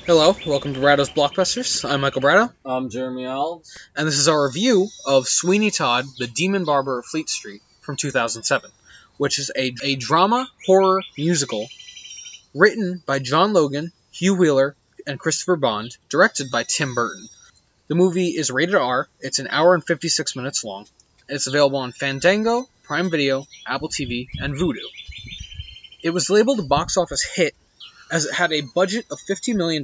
Hello, welcome to Bradow's Blockbusters. I'm Michael Bradow. I'm Jeremy Alves. And this is our review of Sweeney Todd, the Demon Barber of Fleet Street from 2007, which is a drama horror musical written by John Logan, Hugh Wheeler, and Christopher Bond, directed by Tim Burton. The movie is rated R. It's an hour and 56 minutes long. It's available on Fandango, Prime Video, Apple TV, and Vudu. It was labeled a box office hit as it had a budget of $50 million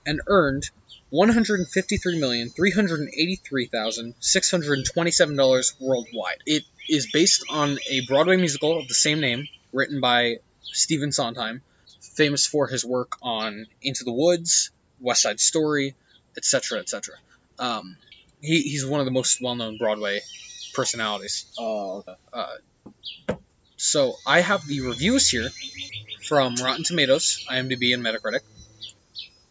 and earned $153,383,627 worldwide. It is based on a Broadway musical of the same name, written by Stephen Sondheim, famous for his work on Into the Woods, West Side Story, etc., etc. He's one of the most well-known Broadway personalities. Oh, okay. So I have the reviews here from Rotten Tomatoes, IMDb, and Metacritic.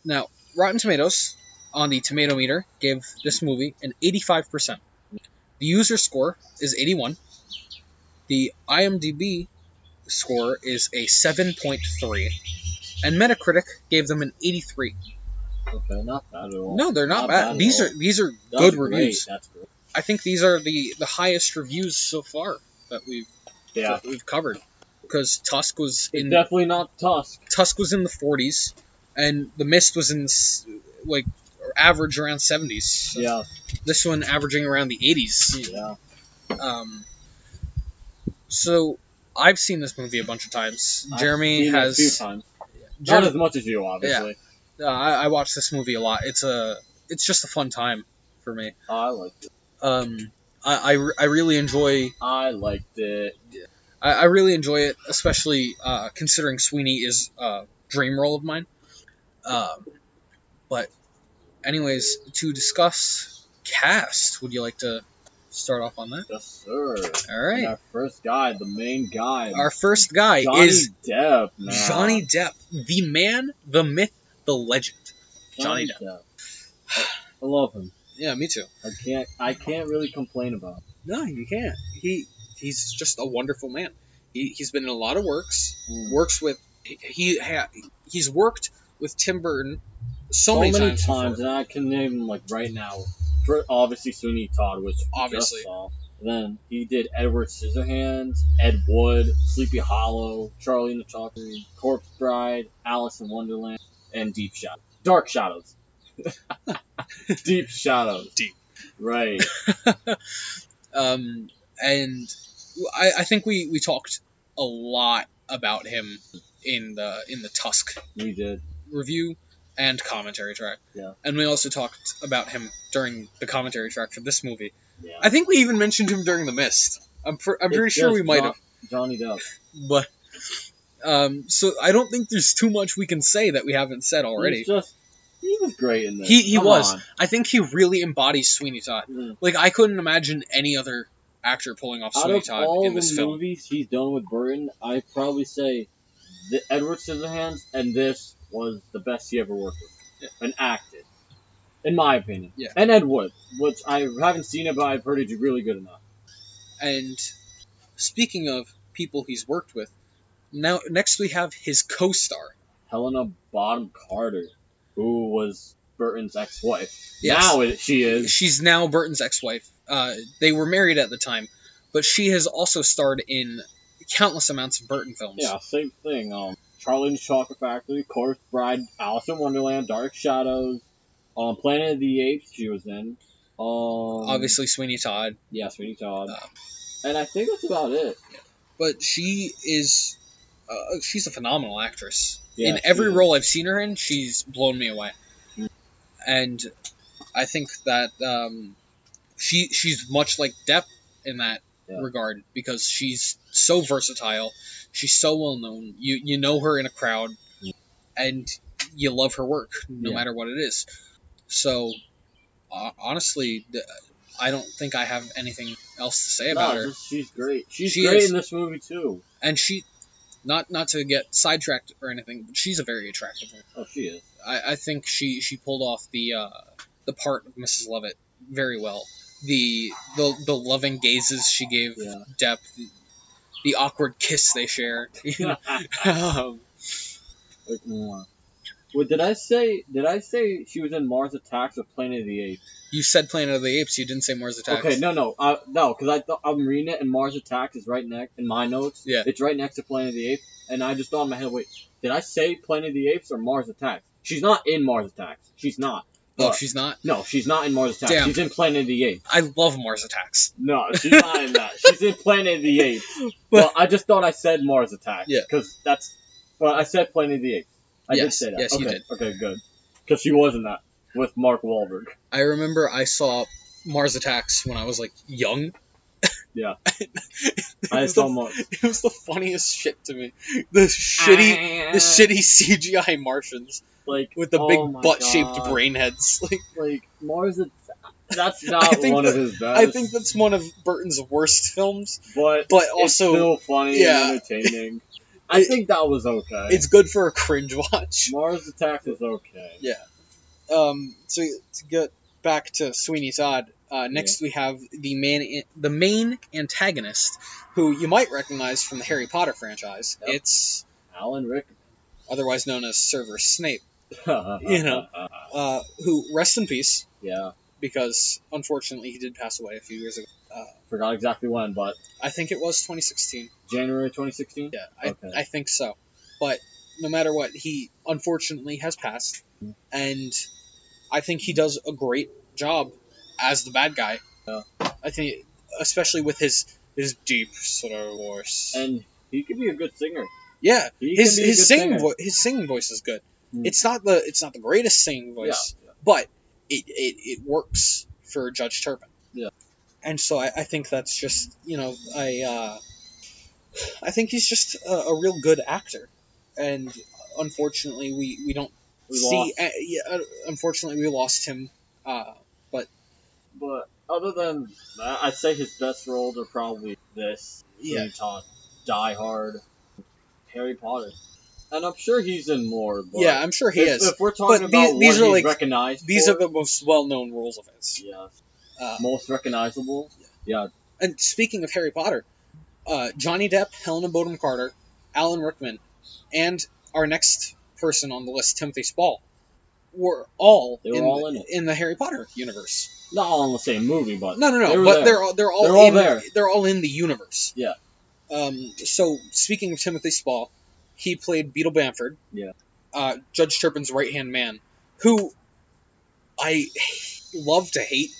Now, Rotten Tomatoes, on the tomato meter, gave this movie an 85%. The user score is 81. The IMDb score is a 7.3. And Metacritic gave them an 83. Okay, not bad at all. No, they're not bad. These are good reviews. That's great. I think these are the highest reviews so far that we've covered. Because Tusk was in... Definitely not Tusk. Tusk was in the 40s, and The Mist was in, average around 70s. So Yeah. This one averaging around the 80s. Yeah. So, I've seen this movie a bunch of times. Jeremy I've seen has... it a few times. Not as much as you, obviously. Yeah. I watched this movie a lot. It's just a fun time for me. Oh, I liked it. I really enjoy... I liked it. I really enjoy it, especially considering Sweeney is a dream role of mine. But anyways, to discuss cast, would you like to start off on that? Yes, sir. All right. And our first guy, the main guy. Our first guy Johnny is Depp. Man. Johnny Depp, the man, the myth, the legend. Johnny Depp. I love him. Yeah, me too. I can't really complain about him. No, you can't. He's just a wonderful man. He's been in a lot of works. He's worked with Tim Burton so many times, and I can name him like right now. Obviously, Sweeney Todd, which obviously. Just saw. Then he did Edward Scissorhands, Ed Wood, Sleepy Hollow, Charlie and the Chocolate, Corpse Bride, Alice in Wonderland, and Dark Shadows. Deep Shadows. Deep. Right. And I think we talked a lot about him in the Tusk We did. review and commentary track. Yeah. And we also talked about him during the commentary track for this movie. Yeah. I think we even mentioned him during The Mist. I'm pretty sure we might have. Johnny Depp. But so I don't think there's too much we can say that we haven't said already. He was great in this. He was. On. I think he really embodies Sweeney Todd. Mm. Like, I couldn't imagine any other actor pulling off Sweeney Todd in this film. Out of all the movies he's done with Burton, I'd probably say the Edward Scissorhands and this was the best he ever worked with. Yeah. And acted. In my opinion. Yeah. And Ed Wood, which I haven't seen it, but I've heard he's really good enough. And speaking of people he's worked with, next we have his co-star. Helena Bonham Carter, who was Burton's ex-wife. Yes. Now she is. She's now Burton's ex-wife. They were married at the time, but she has also starred in countless amounts of Burton films. Yeah, same thing. Charlie and the Chocolate Factory, Corpse Bride, Alice in Wonderland, Dark Shadows, Planet of the Apes she was in. Obviously Sweeney Todd. Yeah, Sweeney Todd. And I think that's about it. But she is... she's a phenomenal actress. Yeah, in every role I've seen her in, she's blown me away. Mm. And I think that she's much like Depp in that regard, because she's so versatile. She's so well known. You know her in a crowd, and you love her work no matter what it is. So honestly, I don't think I have anything else to say about her. She's great. She's great in this movie too. And she, not to get sidetracked or anything, but she's a very attractive woman. Oh, she is. I think she pulled off the part of Mrs. Lovett very well. The loving gazes she gave Depp, the awkward kiss they share. You know? What did I say? Did I say she was in Mars Attacks or Planet of the Apes? You said Planet of the Apes. You didn't say Mars Attacks. Okay, no, because I'm reading it and Mars Attacks is right next in my notes. Yeah. It's right next to Planet of the Apes, and I just thought in my head, wait, did I say Planet of the Apes or Mars Attacks? She's not in Mars Attacks. She's not. Oh, she's not? No, she's not in Mars Attacks. Damn. She's in Planet of the Apes. I love Mars Attacks. No, she's not in that. She's in Planet of the Apes. Well, I just thought I said Mars Attacks. Yeah. Because that's... Well, I said Planet of the Apes. I did say that. Yes, okay. you did. Okay, good. Because she was in that with Mark Wahlberg. I remember I saw Mars Attacks when I was, like, young. Yeah. It was the funniest shit to me. The shitty CGI Martians. Like, with the big butt-shaped brain heads. Like Mars that's not one of his best. I think that's one of Burton's worst films. But also it's still funny and entertaining. I think that was okay. It's good for a cringe watch. Mars Attacks is okay. Yeah. So to get back to Sweeney Todd, next we have the main antagonist, who you might recognize from the Harry Potter franchise. Yep. It's Alan Rickman, otherwise known as Severus Snape. Who, rest in peace. Yeah. Because unfortunately he did pass away a few years ago. Forgot exactly when, but I think it was 2016. January 2016. Yeah, I think so. But no matter what, he unfortunately has passed, and I think he does a great job as the bad guy. Yeah. I think, especially with his deep sort of voice, and he could be a good singer. Yeah, his singing voice is good. It's not the greatest singing voice, but it works for ؤᴉdૃn. Yeah. And so I think that's just, I think he's just a real good actor, and unfortunately we don't see. Unfortunately, we lost him. But other than that, I'd say his best roles are probably this. Yeah. Todd, Die Hard, Harry Potter. And I'm sure he's in more. But yeah, I'm sure he is. If we're talking about these what he's recognized these are the most well-known roles of his. Yeah. Most recognizable. Yeah. And speaking of Harry Potter, Johnny Depp, Helena Bonham Carter, Alan Rickman, and our next person on the list, Timothy Spall, were all in the Harry Potter universe. Not all in the same movie, but no. But they're all there. They're all in the universe. Yeah. So speaking of Timothy Spall, he played Beetle Bamford. Yeah. ؤᴉdૃn's right-hand man, who I love to hate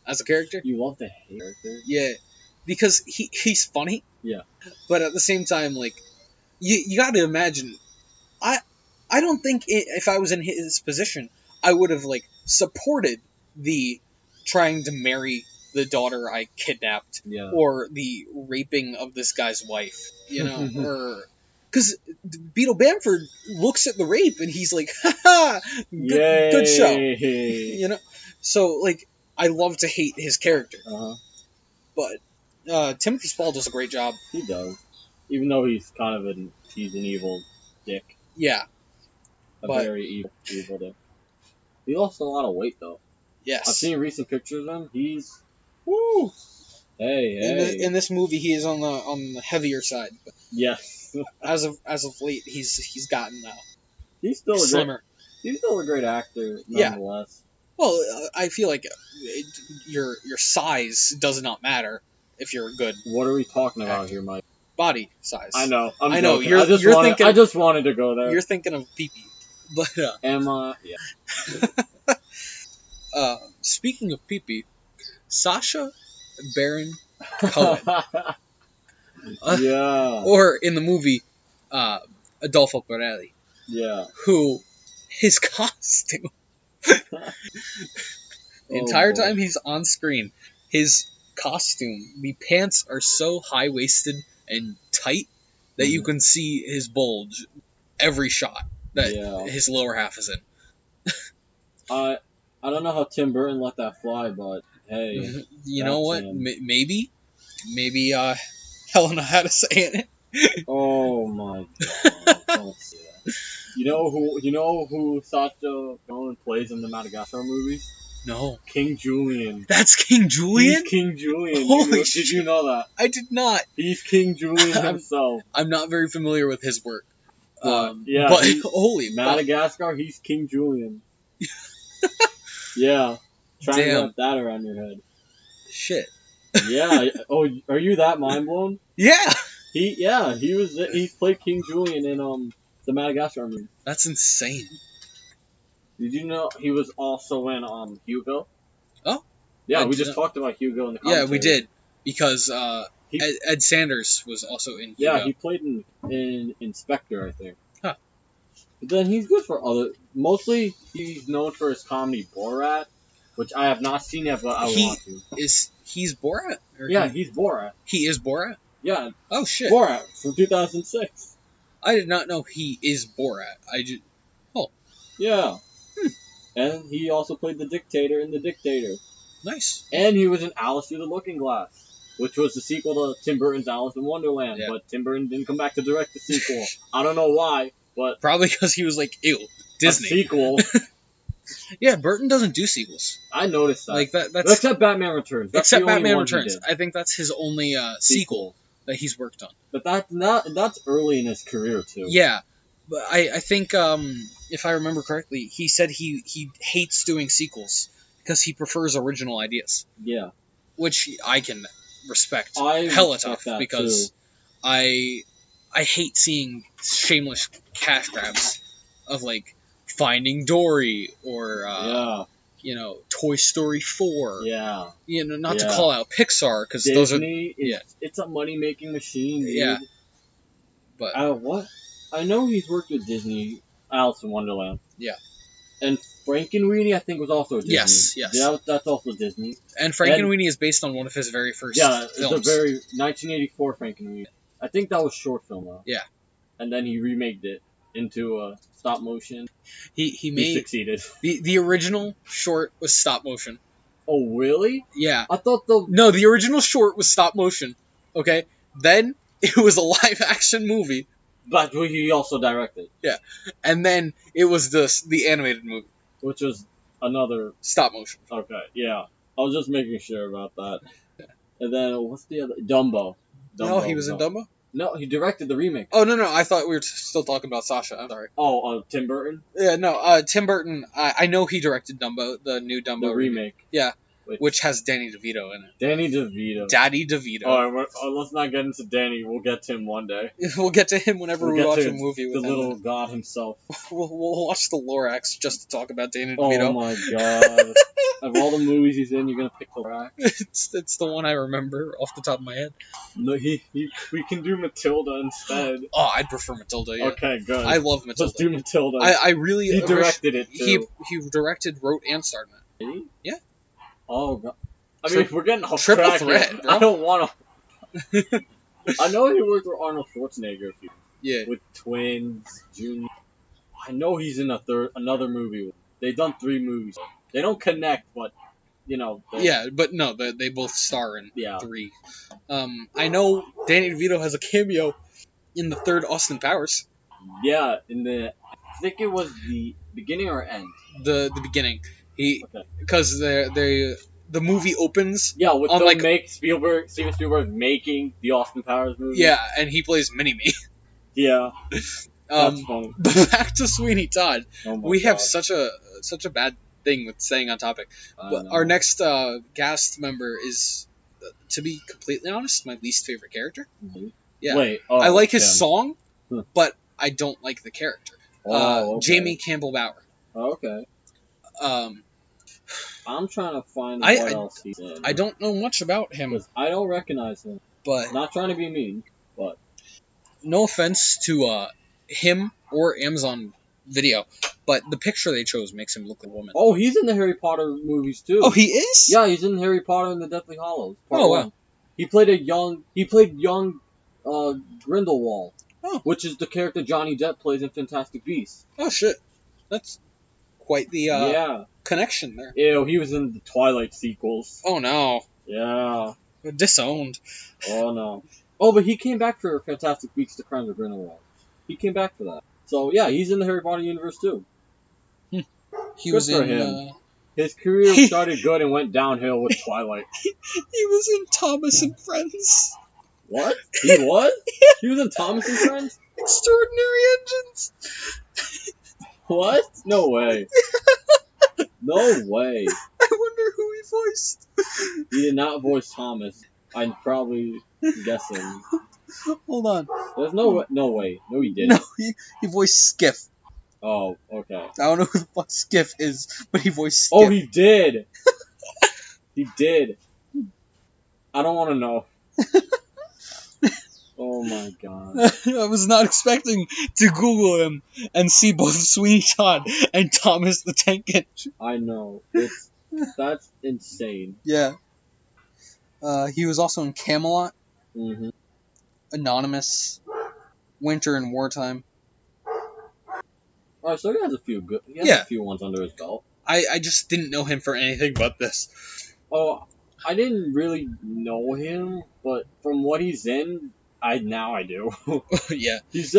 as a character. You love to hate character? Yeah, because he's funny. Yeah. But at the same time, like, you got to imagine, I don't think if I was in his position, I would have, like, supported the trying to marry the daughter I kidnapped, or the raping of this guy's wife, or... Because Beetle Bamford looks at the rape and he's like, "Ha good show," So, like, I love to hate his character, but Timothy Spall does a great job. He does, even though he's kind of an evil dick. Yeah, very evil dick. He lost a lot of weight though. Yes, I've seen recent pictures of him. He's Hey. In this movie, he is on the heavier side. But yes. as of late, he's gotten he's still slimmer. He's still a great actor, nonetheless. Yeah. Well, I feel like your size does not matter if you're good. What are we talking about here, Mike? Body size. I know. I know. I just wanted to go there. You're thinking of pee-pee. But am I? Yeah. Speaking of pee-pee, Sacha Baron Cohen. Or in the movie, Adolfo Pirelli. Yeah. Who, his costume, the entire time he's on screen, his costume, the pants are so high-waisted and tight that you can see his bulge every shot that his lower half is in. I don't know how Tim Burton let that fly, but hey. You know what? Maybe Helena had a say in it. Oh my god! Don't say that. You know who Sacha Baron plays in the Madagascar movies? No. King Julian. That's King Julian? He's King Julian. Holy shit. Did you know that? I did not. He's King Julian himself. I'm not very familiar with his work. Yeah, but holy Madagascar, he's King Julian. Yeah. Try and Damn. wrap that around your head. shit. Yeah. Oh, are you that mind blown? Yeah, He played King Julian in the Madagascar movie. that's insane. Did you know he was also in Hugo? Oh. Yeah, I we did just not- talked about Hugo in the Yeah, commentary. we did because He- Ed Sanders was also in. Yeah, Hugo. he played in Inspector, I think. Huh. But then he's good for other. Mostly, he's known for his comedy Borat, which I have not seen yet, but I want to. He's Borat? Or Yeah, he's Borat. he is Borat. Yeah, Oh shit! Borat from 2006. I did not know he is Borat. Yeah. And he also played the dictator in The Dictator. Nice. And he was in Alice Through the Looking Glass, which was the sequel to Tim Burton's Alice in Wonderland. Yeah. But Tim Burton didn't come back to direct the sequel. I don't know why, but Probably because he was like, ew, Disney. a sequel. Yeah, Burton doesn't do sequels. I noticed that. Like that's Except Batman Returns. That's except the only Batman one he Returns. did. I think that's his only sequel that he's worked on. But that's early in his career too. Yeah, but I think if I remember correctly, he said he hates doing sequels because he prefers original ideas, Yeah. which I can respect I hella respect tough that, because too. I hate seeing shameless cash grabs of like Finding Dory or Yeah. Toy Story 4. Yeah. Not to Yeah. call out Pixar because those are Disney, it's a money making machine, dude. Yeah. But I know he's worked with Disney, Alice in Wonderland. Yeah. And Frankenweenie, I think, was also Disney. Yes. Yeah, that's also Disney. and Frankenweenie is based on one of his very first Yeah, films. it's a very 1984 Frankenweenie. I think that was short film though. Yeah. And then he remaked it into a stop motion. He He made succeeded. the original short was stop motion. Oh really? Yeah. I thought The original short was stop motion. Okay. Then it was a live action movie, but he also directed, and then it was the animated movie, which was another. stop motion. Okay, yeah. I was just making sure about that. And then what's the other? Dumbo. No, he was in Dumbo. No, he directed the remake. Oh no, I thought we were still talking about Sasha. I'm sorry. Oh, Tim Burton. Yeah, no. Tim Burton. I know he directed Dumbo, the new Dumbo The remake. Yeah, which has Danny DeVito in it. Danny DeVito. Daddy DeVito. Let's not get into Danny. We'll get to him one day. We'll get to him whenever We'll we get watch to a movie The with him. little god himself. We'll watch the Lorax just to talk about Danny DeVito. Oh my god. Of all the movies he's in, you're gonna pick the rack. It's the one I remember off the top of my head. No, we can do Matilda instead. Oh, I'd prefer Matilda. Yeah. Okay, good. I love Matilda. Let's do Matilda. I really. He directed it He too. directed, wrote, and starred in it. Did he? Yeah. Oh god. I mean, we're getting off triple track threat, here. bro. I don't want to. I know he worked with Arnold Schwarzenegger a few Yeah. with Twins, Junior. I know he's in another movie. They've done 3 movies. They don't connect, but Yeah, but no, they both star in Yeah. 3. I know Danny DeVito has a cameo in the 3rd Austin Powers. Yeah, I think it was the beginning or end. The beginning. Okay. Because the movie opens. Yeah, with On, them like- Steven Spielberg making the Austin Powers movie. Yeah, and he plays Mini-Me. Yeah. That's funny. But back to Sweeney Todd. Oh my We have God. such a bad thing with staying on topic. I But know. our next cast member is, to be completely honest, my least favorite character. Mhm. Yeah. Wait. I like his him. song, Hmm. but I don't like the character. Oh, okay. Jamie Campbell Bower. Oh, okay. I'm trying to find what else he's in. I don't know much about him, 'Cause I don't recognize him. but Not trying to be mean, but no offense to him or Amazon Video, but the picture they chose makes him look like a woman. oh, he's in the Harry Potter movies too. Oh, he is? Yeah, he's in Harry Potter and the Deathly Hallows. Part Oh, 1. wow. He played young Grindelwald, Oh. which is the character Johnny Depp plays in Fantastic Beasts. Oh, shit. That's quite the Yeah. connection there. Ew, he was in the Twilight sequels. Oh, no. Yeah. Disowned. Oh no. Oh, but he came back for Fantastic Beasts: The Crimes of Grindelwald. He came back for that. So yeah, he's in the Harry Potter universe too. He Good was for in. him. His career started good and went downhill with Twilight. He was in Thomas and Friends. What? He was? He was in Thomas and Friends? Extraordinary Engines. What? No way. No way. I wonder who he voiced. He did not voice Thomas. I'm probably guessing. Hold on. There's no way. No way. No, he didn't. No, he voiced Skiff. Oh, okay. I don't know who the fuck Skiff is, but he voiced Skiff. Oh, he did. He did. I don't want to know. Oh my god. I was not expecting to Google him and see both Sweeney Todd and Thomas the Tank Engine. I know. That's insane. Yeah. He was also in Camelot, Mm-hmm. Anonymous, Winter and Wartime. Alright, so he has a few good. He has Yeah. a few ones under his belt. I just didn't know him for anything but this. Oh, I didn't really know him, but from what he's in, I do. Yeah. He's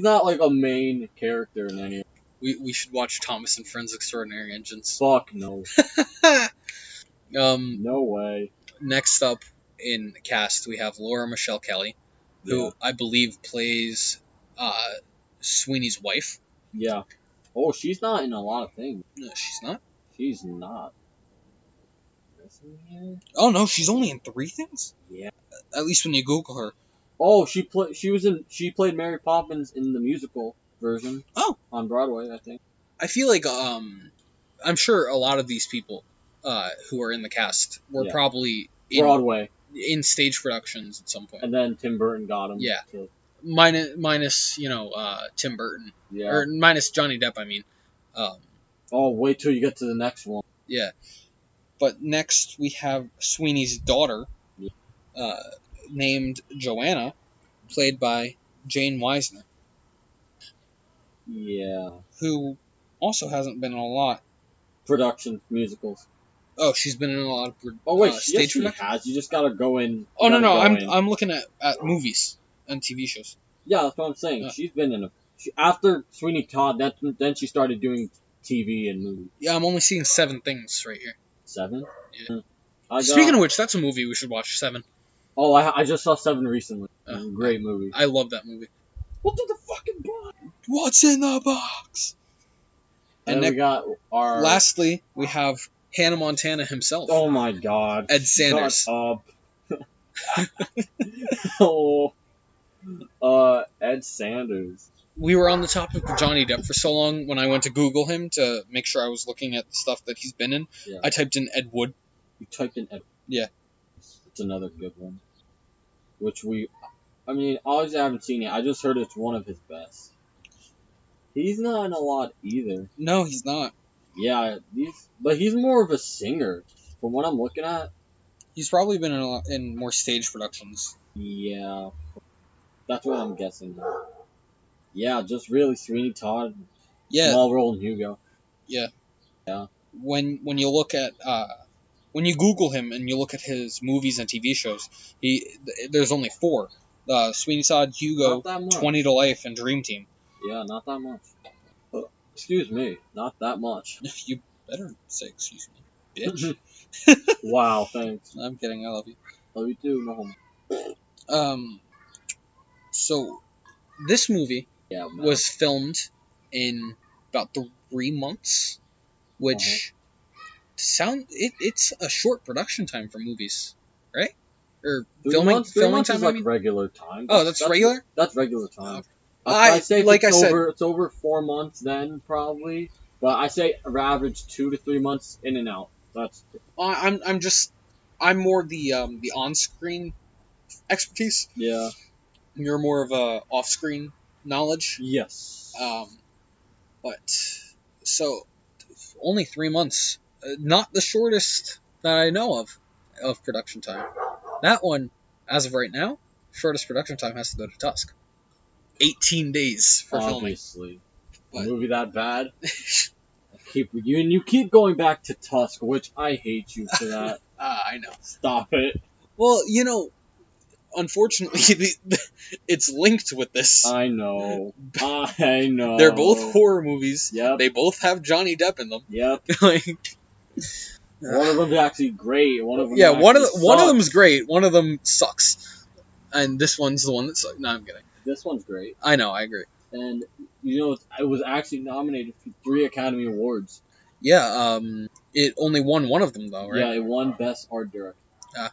not like a main character in any. We should watch Thomas and Friends Extraordinary Engines. Fuck no. Um, No way. next up in the cast, we have Laura Michelle Kelly, who Yeah. I believe plays Sweeney's wife. Yeah. Oh, she's not in a lot of things. No, she's not. She's not. Isn't here? Oh no, she's only in 3 things. Yeah. At least when you Google her. Oh, she played Mary Poppins in the musical version. Oh. On Broadway, I think. I feel like I'm sure a lot of these people who are in the cast were Yeah. probably Broadway. in stage productions at some point. And then Tim Burton got him. Yeah. To, Minus Tim Burton, yeah. or minus Johnny Depp. I mean. Oh, wait till you get to the next one. Yeah. But next we have Sweeney's daughter, named Joanna, played by Jane Weisner, Yeah. who also hasn't been in a lot. Production musicals. Oh, she's been in a lot of Oh wait, stage yes, she productions. has. You just gotta go in. Oh no, in. I'm looking at movies and TV shows. Yeah, that's what I'm saying. Yeah. She's been in after Sweeney Todd. Then she started doing TV and movies. Yeah, I'm only seeing 7 things right here. 7. Yeah. I Speaking of which, that's a movie we should watch. 7. Oh, I just saw 7 recently. Oh. Great movie. I love that movie. What's in the fucking box? What's in the box? And then we got our. Lastly, we have Hannah Montana himself. Oh my god. Ed Sanders. Shut up. Oh. Ed Sanders. We were on the topic of Johnny Depp for so long. When I went to Google him to make sure I was looking at the stuff that he's been in, Yeah. I typed in Ed Wood. You typed in Ed. Yeah. It's another good one. Obviously I haven't seen it. I just heard it's one of his best. He's not in a lot either. No, he's not. Yeah, but he's more of a singer. From what I'm looking at, He's probably been in more stage productions. yeah. That's what I'm guessing. Yeah, just really Sweeney Todd, Yeah. small role in Hugo. When you look at when you Google him and you look at his movies and TV shows, there's only 4: Sweeney Todd, Hugo, Not that much. 20 to Life, and Dream Team. Yeah, not that much. Excuse me, not that much. You better say excuse me, bitch. Wow, thanks. I'm kidding. I love you. Love you too, no homo. So this movie Yeah, man. was filmed in about 3 months, which it's a short production time for movies, right? Or 3 filming months, 3 months time. is I like mean? regular time. Oh, that's regular? That's regular time. I say like I said, it's over 4 months then probably, but I say average 2 to 3 months in and out. That's I'm more the on-screen expertise. yeah. You're more of a off-screen knowledge. Yes. But so only 3 months, not the shortest that I know of production time. That one, as of right now, shortest production time has to go to Tusk. 18 days for Obviously. But- A movie that bad. You keep going back to Tusk, which I hate you for that. I know. Stop it. Well, unfortunately, it's linked with this. I know. I know. They're both horror movies. Yep. They both have Johnny Depp in them. Yep. Like, One of them's actually great. One of them. one of them's great. One of them sucks, and this one's the one that sucks. No, I'm kidding. This one's great. I know, I agree. And, it was actually nominated for 3 Academy Awards. Yeah, it only won one of them, though, right? Yeah, it won Best Art Director.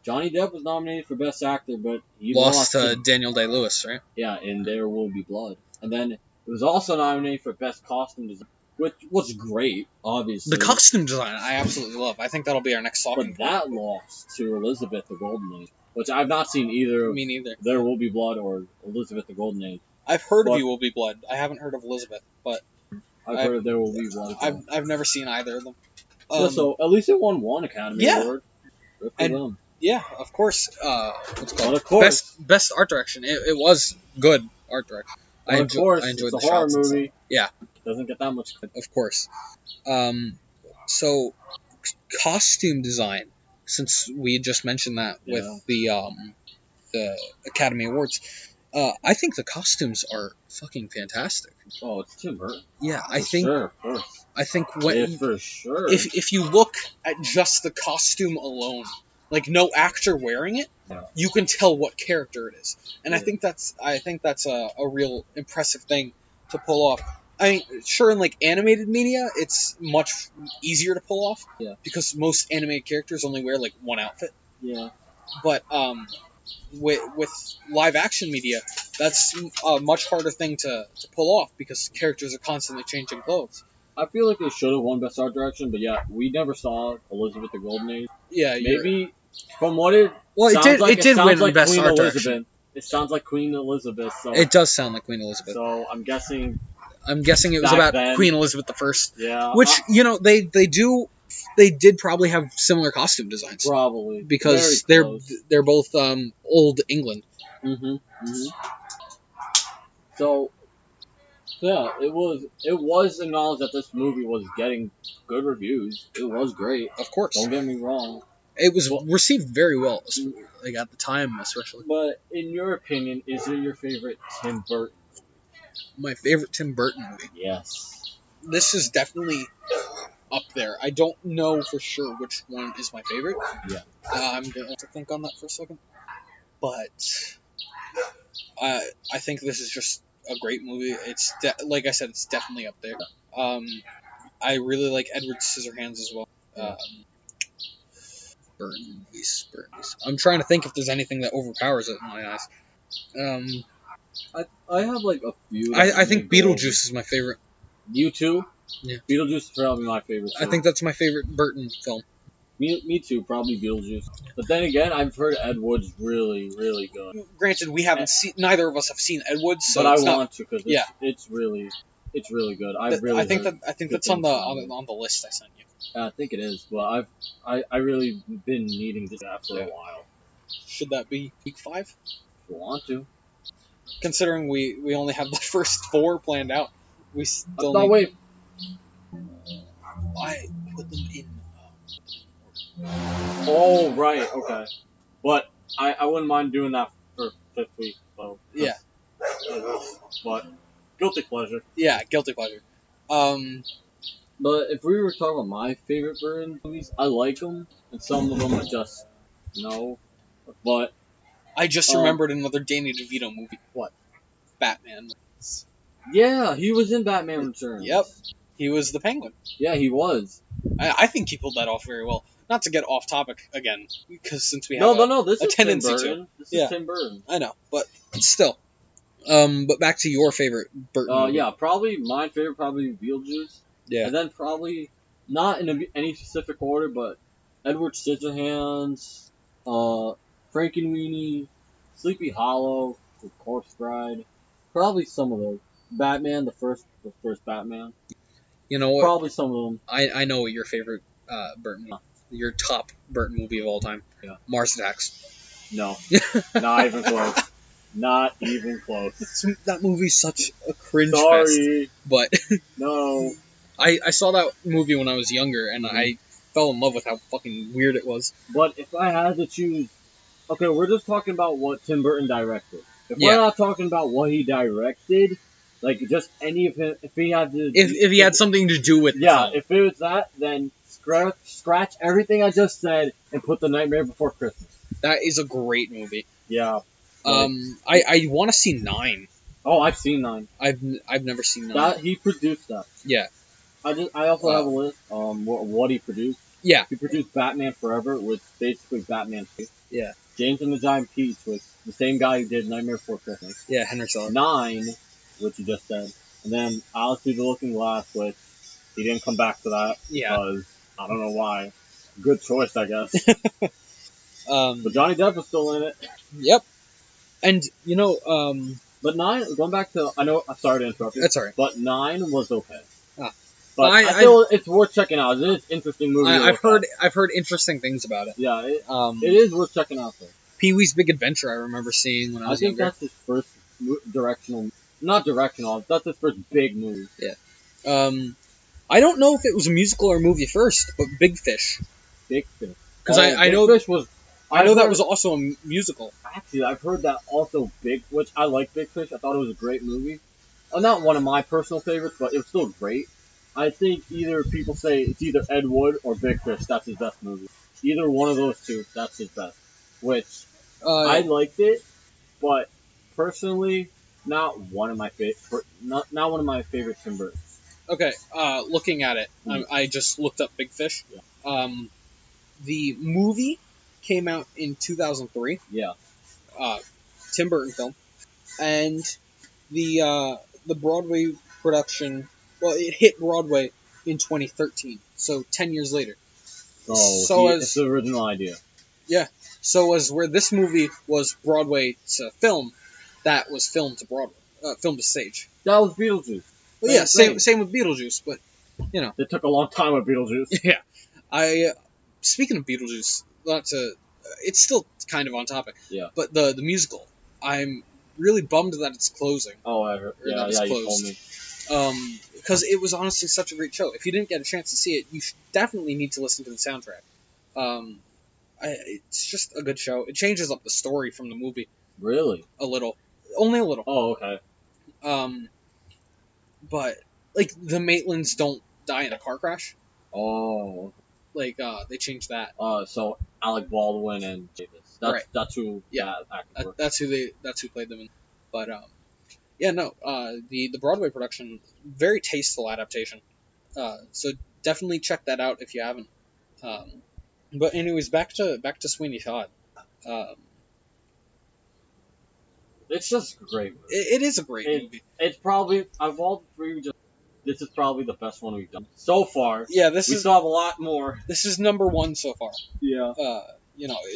Johnny Depp was nominated for Best Actor, but he lost to Daniel Day-Lewis, right? Yeah, in There Will Be Blood. And then it was also nominated for Best Costume Design, which was great, obviously. The costume design, I absolutely love. I think that'll be our next talking point. But that lost to Elizabeth the Golden Age, which I've not seen either. Me neither. There Will Be Blood or Elizabeth the Golden Age. I've heard of You Will Be Blood. I haven't heard of Elizabeth, but I've heard of There Will Be Blood. I've never seen either of them. So at least it won one Academy Award. Good for them. Yeah, of course. What's it called? Well, of course. Best art direction. It was good art direction. Well, of course, I enjoyed the horror shots movie. Yeah. Doesn't get that much credit. Of course. So costume design, since we had just mentioned that with the Academy Awards, I think the costumes are fucking fantastic. Oh, it's Tim Burton. Yeah, I think for sure. If you look at just the costume alone, like no actor wearing it, you can tell what character it is, and I think that's a real impressive thing to pull off. I mean, sure, in like animated media, it's much easier to pull off, because most animated characters only wear like one outfit. Yeah. But with live action media, that's a much harder thing to pull off because characters are constantly changing clothes. I feel like they should have won Best Art Direction, but yeah, we never saw Elizabeth the Golden Age. Yeah, maybe from what it did win like Best Queen Art Elizabeth. Direction. It sounds like Queen Elizabeth. So it does sound like Queen Elizabeth. So I'm guessing it was about Queen Elizabeth I. Yeah, which they did probably have similar costume designs. Probably because they're both old England. So yeah, it was acknowledged that this movie was getting good reviews. It was great, of course. Don't get me wrong. It was received very well, like at the time, especially. But in your opinion, is it your favorite Tim Burton? My favorite Tim Burton movie? Yes. This is definitely up there. I don't know for sure which one is my favorite. Yeah. I'm going to have to think on that for a second. But I think this is just a great movie. It's like I said, it's definitely up there. I really like Edward Scissorhands as well. Burton movies. I'm trying to think if there's anything that overpowers it in my eyes. I have like a few. I think Beetlejuice is my favorite. You too? Yeah. Beetlejuice is probably my favorite too. I think that's my favorite Burton film. Me too, probably Beetlejuice. But then again, I've heard Ed Wood's really, really good. Granted, we haven't seen, neither of us have seen Ed Wood, so but I want to because it's really good. I think that's on the list I sent you. I think it is, but I really been needing this for a while. Should that be week 5? If you want to. Considering we only have the first 4 planned out, we still wait. I put them in. Oh, right, okay. But I wouldn't mind doing that for 5th week, so. Yeah. But, guilty pleasure. Yeah, guilty pleasure. But if we were talking about my favorite Burton movies, I like them, and some of them are just, no. But. I just remembered another Danny DeVito movie. What? Batman. Yeah, he was in Batman Returns. Yep. He was the Penguin. Yeah, he was. I think he pulled that off very well. Not to get off topic again, because since we have this a is tendency Tim Burton. to. This is Tim Burton. I know, but still. But back to your favorite Burton movie. Yeah, probably my favorite, probably Beetlejuice. Yeah. And then probably, not in any specific order, but Edward Scissorhands, Frankenweenie, Sleepy Hollow, The Corpse Bride, probably some of those. Batman, the first Batman. You know what? Probably some of them. I know what your favorite Burton, your top Burton movie of all time. Yeah. Mars Attacks. No, not even close. Not even close. That movie's such a cringe fest. But no. I saw that movie when I was younger, and I fell in love with how fucking weird it was. But if I had to choose, okay, we're just talking about what Tim Burton directed. If we're not talking about what he directed, like just any of him, if he had to, if he had something to do with, if it was that, then scratch everything I just said and put The Nightmare Before Christmas. That is a great movie. Yeah. I want to see 9. Oh, I've seen 9. I've never seen 9. That he produced that. Yeah. I also have a list. What he produced. Yeah. He produced Batman Forever, which basically Batman 2. Yeah. James and the Giant Peach, with the same guy who did Nightmare Before Christmas. Yeah, Henry Selick. 9, which you just said, and then Alice Through the Looking Glass, which he didn't come back to that. Yeah. Because I don't know why. Good choice, I guess. But Johnny Depp was still in it. Yep. And But 9, going back to, I know, I'm sorry to interrupt you. That's alright. But 9 was okay. Ah. But I feel it's worth checking out. It is an interesting movie. I've heard interesting things about it. Yeah, it is worth checking out though. Pee-wee's Big Adventure I remember seeing when I was younger. I think that's his first that's his first big movie. Yeah. I don't know if it was a musical or a movie first, but Big Fish. Big Fish. Because I know Fish was. I know that was also a musical. Actually, I've heard that also which I like Big Fish. I thought it was a great movie. Not one of my personal favorites, but it was still great. I think either people say it's either Ed Wood or Big Fish. That's his best movie. Either one of those two, that's his best. Which I liked it, but personally, not one of my not one of my favorite Tim Burton. Okay, looking at it, I just looked up Big Fish. Yeah. The movie came out in 2003. Yeah. Tim Burton film, and the Broadway production. Well, it hit Broadway in 2013, so 10 years later. It's the original idea. Yeah. So as where this movie was Broadway to film, that was film to Broadway, film to stage. That was Beetlejuice. Well, yeah, same with Beetlejuice, but it took a long time with Beetlejuice. Yeah. Speaking of Beetlejuice, it's still kind of on topic. Yeah. But the musical, I'm really bummed that it's closing. Oh, I heard. Yeah, you told me. Because it was honestly such a great show. If you didn't get a chance to see it, you definitely need to listen to the soundtrack. It's just a good show. It changes up the story from the movie. Really? A little. Only a little. Oh, okay. But, like, the Maitlands don't die in a car crash. Oh. Like, they changed that. So Alec Baldwin and Davis. That's who acted. That's who played them in. But, the Broadway production, very tasteful adaptation. So definitely check that out if you haven't. But anyways, back to Sweeney Todd. It's just a great movie. It is a great movie. It's probably, of all the three, this is probably the best one we've done so far. Yeah, we still have a lot more. This is number 1 so far. Yeah.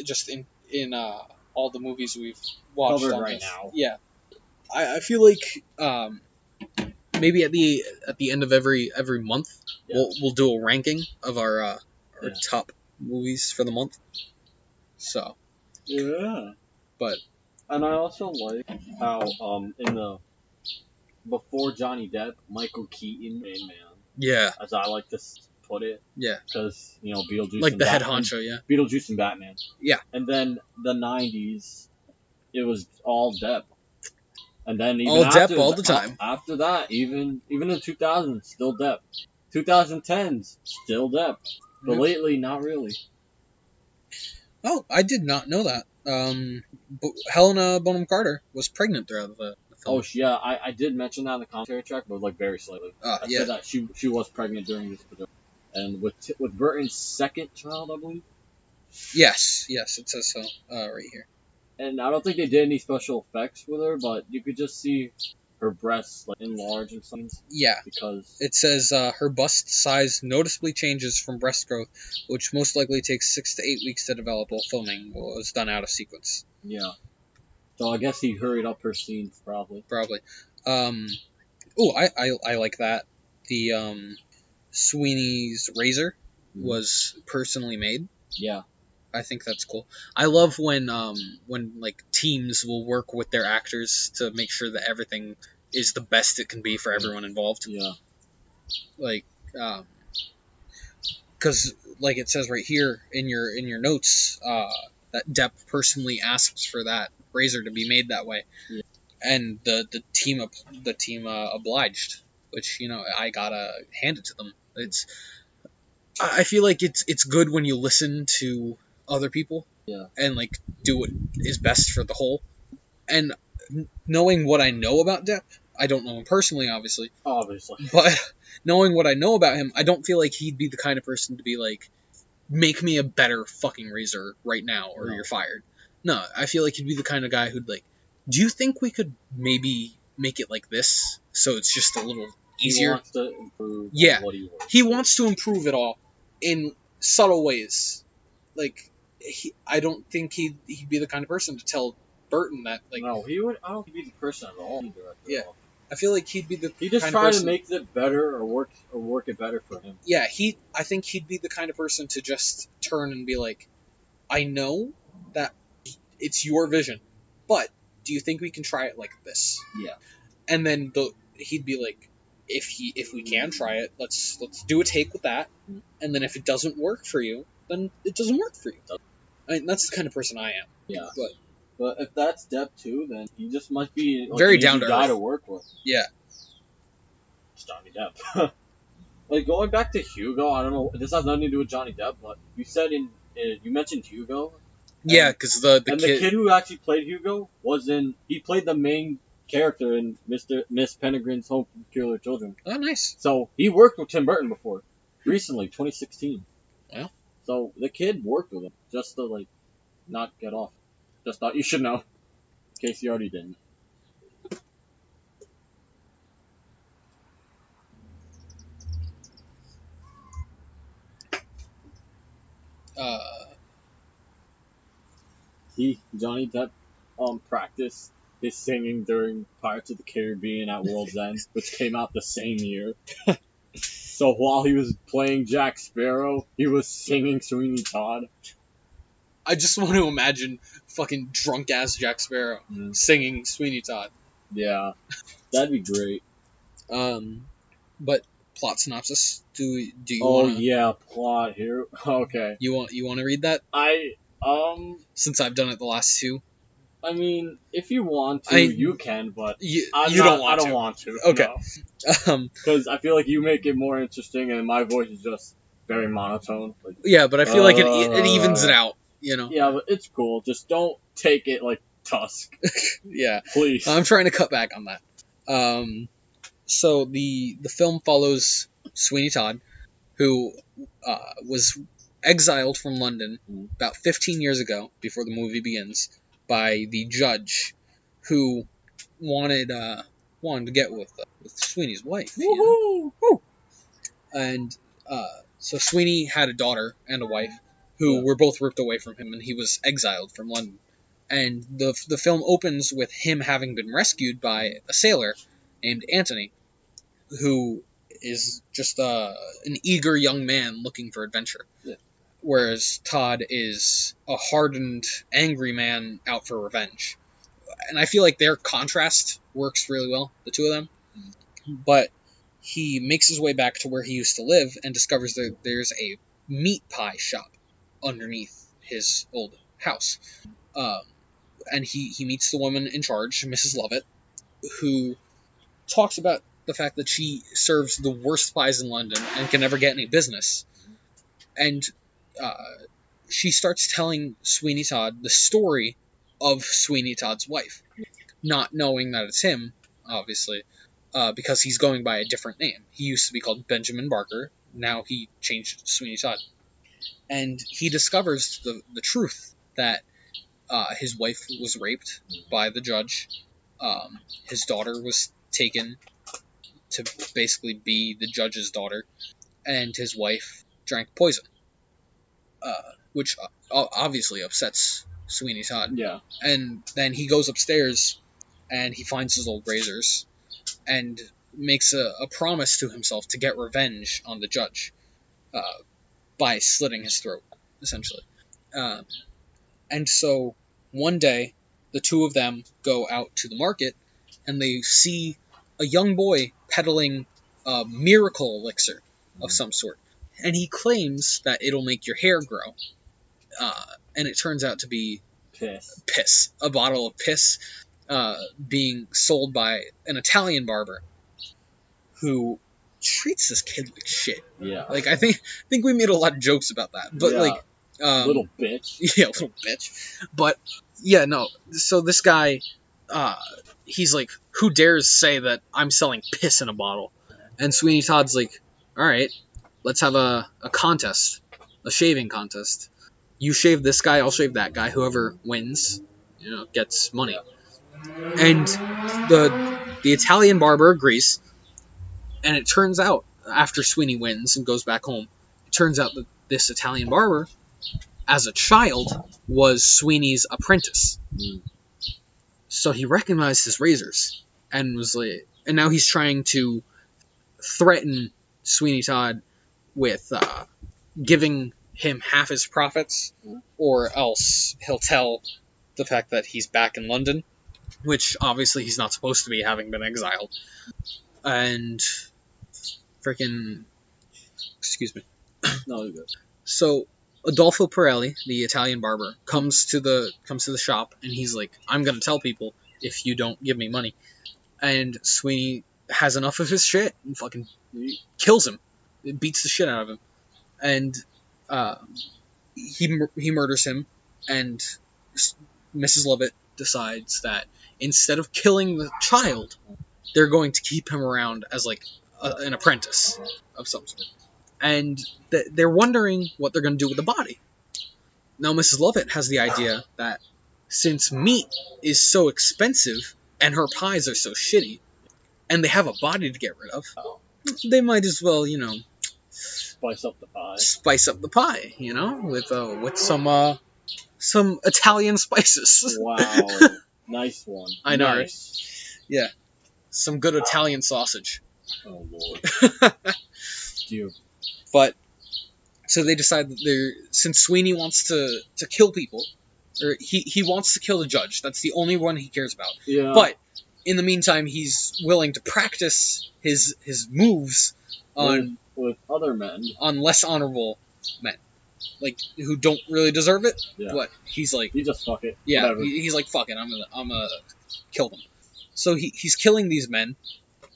Just in all the movies we've watched covered right now. Yeah. I feel like maybe at the end of every month we'll do a ranking of our top movies for the month. So yeah, and I also like how in the before Johnny Depp, Michael Keaton Rain Man. Yeah, as I like to put it. Yeah, because Beetlejuice, like and the Batman, head honcho. Yeah, Beetlejuice and Batman. Yeah, and then the 90s, it was all Depp. And then even all Depp all the time. After that, even in the 2000s, still Depp. 2010s, still Depp. But lately, not really. Oh, I did not know that. Helena Bonham Carter was pregnant throughout the film. Oh, yeah, I did mention that in the commentary track, but like very slightly. I said that she was pregnant during this production. And with Burton's second child, I believe. Yes, it says so right here. And I don't think they did any special effects with her, but you could just see her breasts like enlarge and something. Yeah, because it says her bust size noticeably changes from breast growth, which most likely takes 6 to 8 weeks to develop while filming was done out of sequence. Yeah. So I guess he hurried up her scenes, probably. I like that. The Sweeney's razor was personally made. Yeah. I think that's cool. I love when like teams will work with their actors to make sure that everything is the best it can be for everyone involved. Yeah. Like, because like it says right here in your notes, that Depp personally asks for that razor to be made that way, and the team obliged, which I gotta hand it to them. I feel like it's good when you listen to other people, and like do what is best for the whole. And knowing what I know about Depp, I don't know him personally, obviously, Obviously. but knowing what I know about him, I don't feel like he'd be the kind of person to be like, make me a better fucking razor right now, or No. you're fired. No, I feel like he'd be the kind of guy who'd like, do you think we could maybe make it like this, so it's just a little easier? He wants to improve Yeah. what he works. He wants to improve it all in subtle ways. Like, I don't think he'd be the kind of person to tell Burton that, like... No, he would. I don't think he'd be the person at all. Yeah. I feel like he'd be the He just kind try of person... to make it better or work it better for him. Yeah, I think he'd be the kind of person to just turn and be like, I know that it's your vision, but do you think we can try it like this? Yeah. And then he'd be like, if we can try it, let's do a take with that, and then if it doesn't work for you, then it doesn't work for you. I mean, that's the kind of person I am. Yeah. But But if that's Depp too, then he just must be like, very an easy down to guy earth to work with. Yeah. It's Johnny Depp. Like going back to Hugo, I don't know. This has nothing to do with Johnny Depp, but you said you mentioned Hugo. Yeah, because the kid who actually played Hugo he played the main character in Miss Penregrine's Home for Peculiar Children. Oh, nice. So he worked with Tim Burton before, recently, 2016. Wow. So the kid worked with him just to like not get off. Just thought you should know, in case you already didn't. Johnny Depp practiced his singing during Pirates of the Caribbean at World's End, which came out the same year. So while he was playing Jack Sparrow, he was singing Sweeney Todd. I just want to imagine fucking drunk ass Jack Sparrow singing Sweeney Todd. Yeah, that'd be great. But plot synopsis. Do you? Oh wanna, yeah, plot here. Okay. You want to read that? Since I've done it the last two. I mean, if you want to, you can, but you don't want to. Okay. Because I feel like you make it more interesting, and my voice is just very monotone. Like, yeah, but I feel like it evens it out. You know. Yeah, but it's cool. Just don't take it like Tusk. Yeah. Please. I'm trying to cut back on that. So the film follows Sweeney Todd, who was exiled from London about 15 years ago, before the movie begins, by the judge, who wanted to get with Sweeney's wife. You know? And so Sweeney had a daughter and a wife who were both ripped away from him, and he was exiled from London. And the film opens with him having been rescued by a sailor named Anthony, who is just an eager young man looking for adventure. Yeah. Whereas Todd is a hardened, angry man out for revenge. And I feel like their contrast works really well, the two of them. But he makes his way back to where he used to live and discovers that there's a meat pie shop underneath his old house. And he meets the woman in charge, Mrs. Lovett, who talks about the fact that she serves the worst pies in London and can never get any business. And she starts telling Sweeney Todd the story of Sweeney Todd's wife, not knowing that it's him, obviously, because he's going by a different name. He used to be called Benjamin Barker. Now he changed it to Sweeney Todd. And he discovers the truth that his wife was raped by the judge. His daughter was taken to basically be the judge's daughter, and his wife drank poison, which obviously upsets Sweeney Todd. Yeah. And then he goes upstairs and he finds his old razors and makes a promise to himself to get revenge on the judge by slitting his throat, essentially. And so one day, the two of them go out to the market and they see a young boy peddling a miracle elixir of some sort. And he claims that it'll make your hair grow. And it turns out to be piss. A bottle of piss being sold by an Italian barber who treats this kid like shit. Yeah. Like, I think we made a lot of jokes about that. But, like... little bitch. Yeah, little bitch. But, yeah, no. So this guy he's like, who dares say that I'm selling piss in a bottle? And Sweeney Todd's like, all right, let's have a contest, a shaving contest. You shave this guy, I'll shave that guy. Whoever wins, gets money. And the Italian barber agrees. And it turns out, after Sweeney wins and goes back home, it turns out that this Italian barber, as a child, was Sweeney's apprentice. So he recognized his razors and was like, and now he's trying to threaten Sweeney Todd with giving him half his profits, or else he'll tell the fact that he's back in London, which obviously he's not supposed to be, having been exiled. And freaking, excuse me. No, you're good. So Adolfo Pirelli, the Italian barber, comes to the shop, and he's like, I'm gonna tell people if you don't give me money. And Sweeney has enough of his shit and fucking kills him. It beats the shit out of him. And he murders him, and Mrs. Lovett decides that instead of killing the child, they're going to keep him around as like an apprentice of some sort. And they're wondering what they're going to do with the body. Now Mrs. Lovett has the idea that since meat is so expensive and her pies are so shitty, and they have a body to get rid of, they might as well, spice up the pie. Spice up the pie, with some Italian spices. Wow, nice one. I know. Nice. Yeah, some good Italian sausage. Oh Lord. Dear. But so they decide that since Sweeney wants to kill people, or he wants to kill the judge. That's the only one he cares about. Yeah. But in the meantime, he's willing to practice his moves with other men, on less honorable men, like who don't really deserve it. Yeah. But he's like, he just fuck it. Yeah, he's like, fuck it, I'm gonna kill them. So he's killing these men,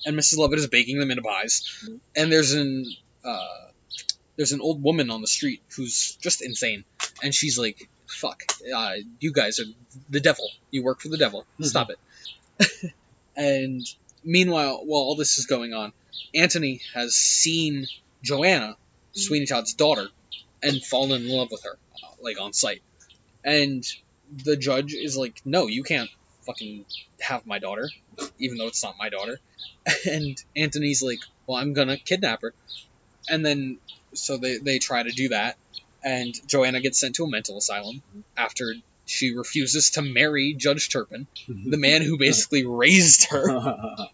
and Mrs. Lovett is baking them into pies. Mm-hmm. And there's an old woman on the street who's just insane, and she's like, fuck, you guys are the devil. You work for the devil. Stop it. And meanwhile, while all this is going on, Anthony has seen Joanna, Sweeney Todd's daughter, and fallen in love with her, like on sight. And the judge is like, no, you can't fucking have my daughter, even though it's not my daughter. And Anthony's like, well, I'm gonna kidnap her. And then, so they try to do that, and Joanna gets sent to a mental asylum after she refuses to marry Judge Turpin, the man who basically raised her.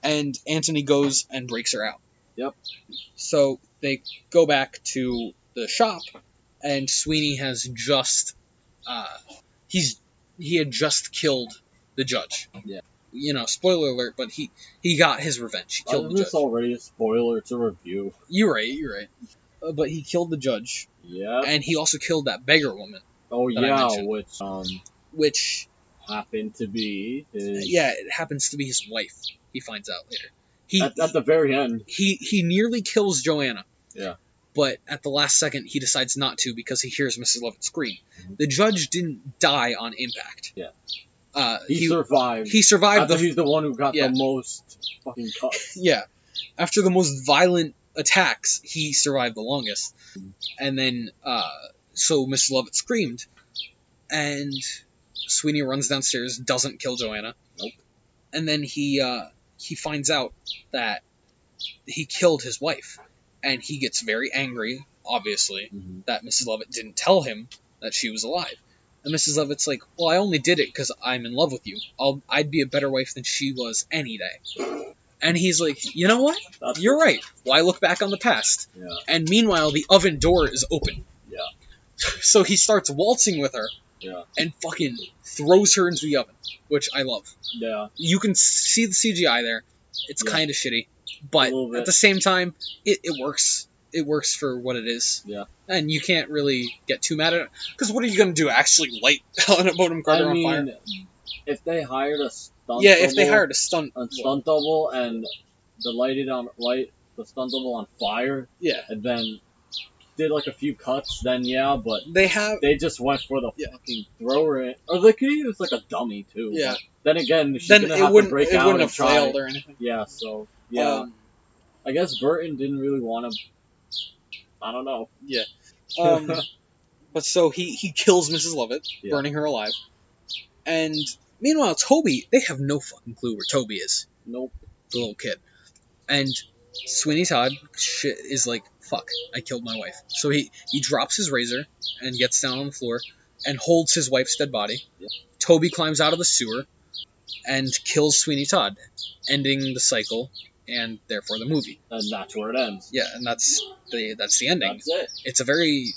And Anthony goes and breaks her out. Yep. So they go back to the shop, and Sweeney has just he had just killed the judge. Yeah. Spoiler alert, but he got his revenge. He killed the judge. This already a spoiler to review. You're right. But he killed the judge. Yeah. And he also killed that beggar woman. Oh yeah, which happened to be his... Yeah, it happens to be his wife. He finds out later. At the very end. He nearly kills Joanna. Yeah. But at the last second, he decides not to because he hears Mrs. Lovett scream. Mm-hmm. The judge didn't die on impact. Yeah. He survived. He survived. He's the one who got the most fucking cuts. Yeah. After the most violent attacks, he survived the longest. Mm-hmm. And then, so Mrs. Lovett screamed, and Sweeney runs downstairs, doesn't kill Joanna. Nope. And then he finds out that he killed his wife. And he gets very angry, obviously, that Mrs. Lovett didn't tell him that she was alive. And Mrs. Lovett's like, well, I only did it because I'm in love with you. I'd be a better wife than she was any day. And he's like, you know what? You're right. Why look back on the past? Yeah. And meanwhile, the oven door is open. Yeah. So he starts waltzing with her. Yeah. And fucking throws her into the oven, which I love. Yeah. You can see the CGI there. It's kind of shitty. But at the same time, it works. It works for what it is. Yeah. And you can't really get too mad at it. Because what are you going to do? Actually light Helena Bonham Carter on fire? If they hired a stunt double... if they hired a stunt double and light the stunt double on fire, yeah, and then did like a few cuts, then yeah, but they just went for the Yeah. fucking thrower in. Or they could use like a dummy too. Yeah. But then again, she's then gonna it have wouldn't to break it out wouldn't and have try. failed or anything. Yeah, so yeah. I guess Burton didn't really want to. I don't know. Yeah. But so he kills Mrs. Lovett, Yeah. burning her alive. And meanwhile, Toby, they have no fucking clue where Toby is, Nope. the little kid. And Sweeney Todd is like, fuck, I killed my wife. So he drops his razor and gets down on the floor and holds his wife's dead body. Yeah. Toby climbs out of the sewer and kills Sweeney Todd, ending the cycle and therefore the movie. And that's where it ends. Yeah, and that's the ending. That's it. It's a very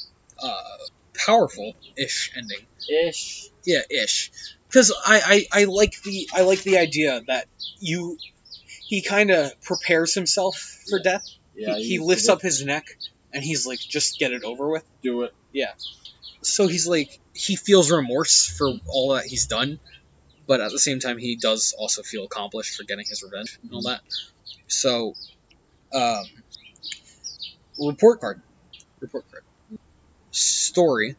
powerful-ish ending. Ish. Yeah, ish. Because I like the idea that he kind of prepares himself for death. Yeah. He lifts up his neck and he's like, just get it over with. Do it. Yeah. So he's like, he feels remorse for all that he's done, but at the same time he does also feel accomplished for getting his revenge and all that. So, report card. Story,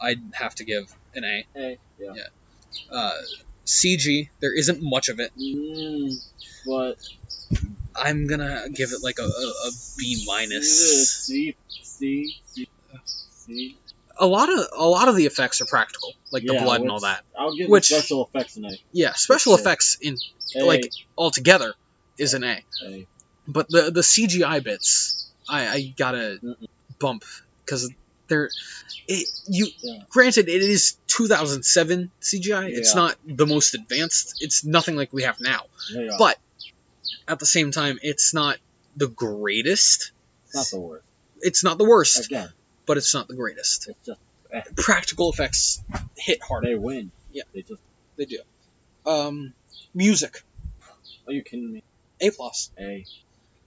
I'd have to give an A. A. Yeah. CG, there isn't much of it. But I'm gonna give it like a B minus. C. A lot of the effects are practical, like the blood and all that. I'll give Which- the special effects an A. Yeah, special Sure. effects in A. like altogether is an A. A. But the CGI bits, I gotta bump because they're Granted, it is 2007 CGI. It's Yeah. not the most advanced. It's nothing like we have now. Yeah. But at the same time, it's not the greatest. It's not the worst. It's not the worst, Again, but it's not the greatest. it's just Practical effects hit hard. they win. Yeah. They do. Music, Are you kidding me? A plus. A.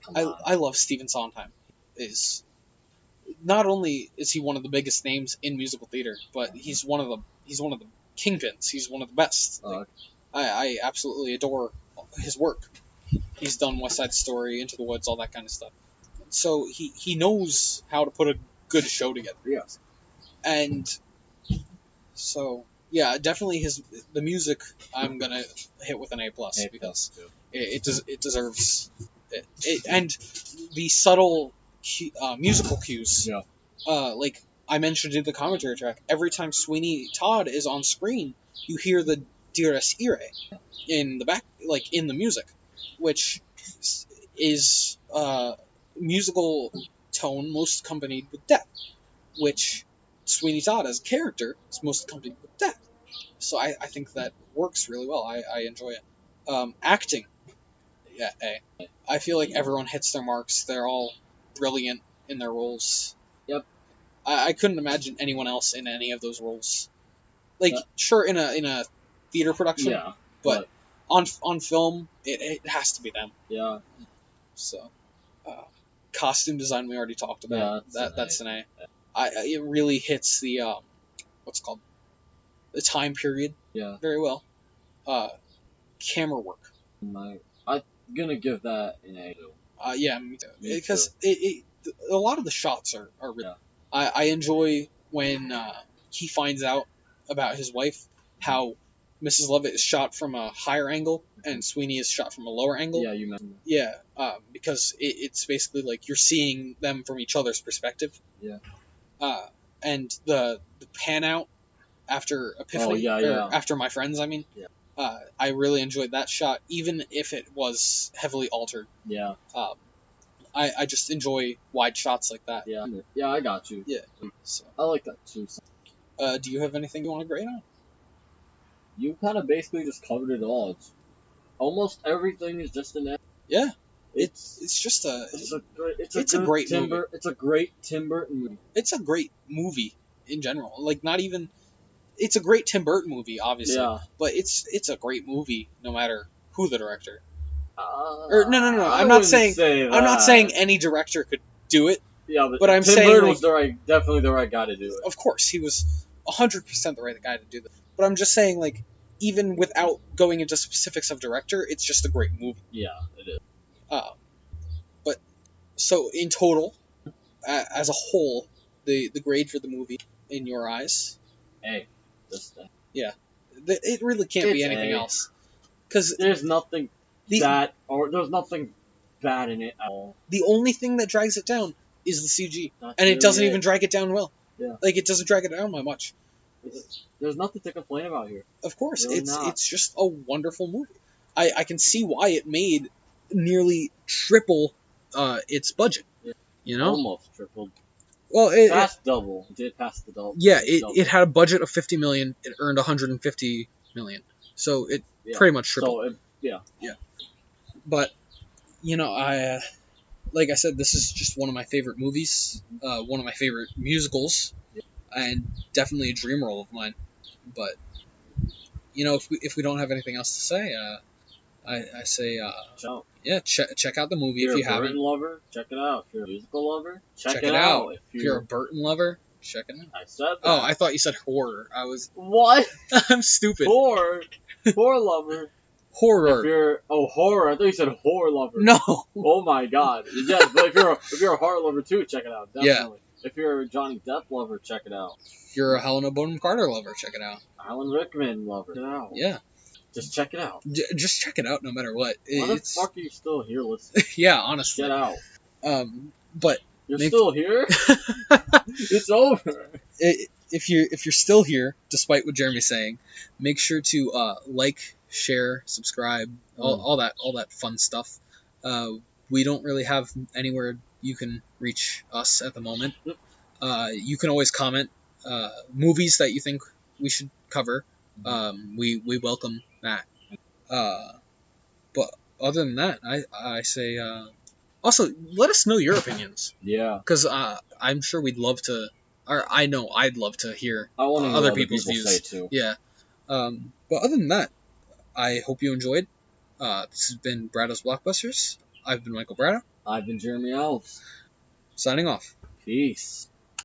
Come on. I love Stephen Sondheim. Not only is he one of the biggest names in musical theater, but he's one of the kingpins. He's one of the best. Like, I absolutely adore his work. He's done West Side Story, Into the Woods, all that kind of stuff. So he knows how to put a good show together. Yes. And so yeah, definitely the music I'm gonna hit with an A plus because it deserves it, and the subtle musical cues. Yeah. Like I mentioned in the commentary track, every time Sweeney Todd is on screen, you hear the Dies Irae in the back, like in the music, which is musical tone most accompanied with death, which Sweeney Todd as a character is most accompanied with death. So I think that works really well. I enjoy it. Acting, yeah, A. I feel like everyone hits their marks. They're all brilliant in their roles. Yep. I couldn't imagine anyone else in any of those roles. Like, sure, in a theater production, Yeah. but on film, it has to be them. Yeah. So, costume design we already talked about. Yeah, That's an A. It really hits the what's it called, the time period. Yeah. Very well. Camera work. I'm gonna give that an A too. Yeah, me too. Me Because a lot of the shots are really. Yeah. I enjoy when he finds out about his wife, how Mrs. Lovett is shot from a higher angle and Sweeney is shot from a lower angle. Yeah, you mentioned that. Yeah, because it's basically like you're seeing them from each other's perspective. Yeah. And the pan out after Epiphany, after My Friends, I mean. Yeah. I really enjoyed that shot, even if it was heavily altered. Yeah. I just enjoy wide shots like that. Yeah. Yeah, I got you. Yeah. So, I like that too. do you have anything you want to grade on? You kind of basically just covered it all. Almost everything is just an A. Yeah. It's just a. It's a great movie. It's a great Tim Burton movie. It's a great movie in general. Like, not even. It's a great Tim Burton movie, obviously. Yeah. But it's a great movie, no matter who the director. No. I I'm not wouldn't saying. say I'm not that. saying any director could do it. Yeah, but I'm Tim saying, Burton like, was definitely the right guy to do it. Of course, he was 100% the right guy to do that. But I'm just saying, like, even without going into specifics of director, it's just a great movie. Yeah, it is. But so in total, as a whole, the grade for the movie in your eyes? A. Just A. Yeah. It really can't be It's anything A. else. Because There's nothing there's nothing bad in it at all. the only thing that drags it down is the CG. That's And it really doesn't even drag it down well. Yeah. Like, it doesn't drag it down by much. There's nothing to complain about here. Of course, Really not. it's just a wonderful movie. I can see why it made nearly triple its budget. Yeah. You know? Almost tripled. Well, Past double. It did pass the double. yeah, it had a budget of $50 million. It earned $150 million. So it pretty much tripled. So, But, you know, like I said, this is just one of my favorite movies, one of my favorite musicals, and definitely a dream role of mine. But, you know, if we don't have anything else to say, I say, check out the movie if you haven't. If you're a Burton lover, check it out. If you're a musical lover, check it out. If you're a Burton lover, check it out. I said that. Oh, I thought you said horror. What? I'm stupid. Horror lover. Horror. Horror. I thought you said horror lover. No. Oh my god. Yes, but if you're a horror lover too, check it out. Definitely. Yeah. If you're a Johnny Depp lover, check it out. If you're a Helena Bonham Carter lover, check it out. Alan Rickman lover, check it out. Yeah. Just check it out. Just check it out no matter what. Why the fuck are you still here listening? Yeah, honestly. Get out. But you're still here? It's over. If you're still here, despite what Jeremy's saying, make sure to like, share, subscribe, all that fun stuff. We don't really have anywhere you can reach us at the moment. You can always comment movies that you think we should cover. We welcome that. But other than that, I say also let us know your opinions. Yeah. Because I'm sure we'd love to. Or I know I'd love to hear other people's people views. say too. Yeah. But other than that, I hope you enjoyed. This has been Bradow's Blockbusters. I've been Michael Bradow. I've been Jeremy Elves. Signing off. Peace.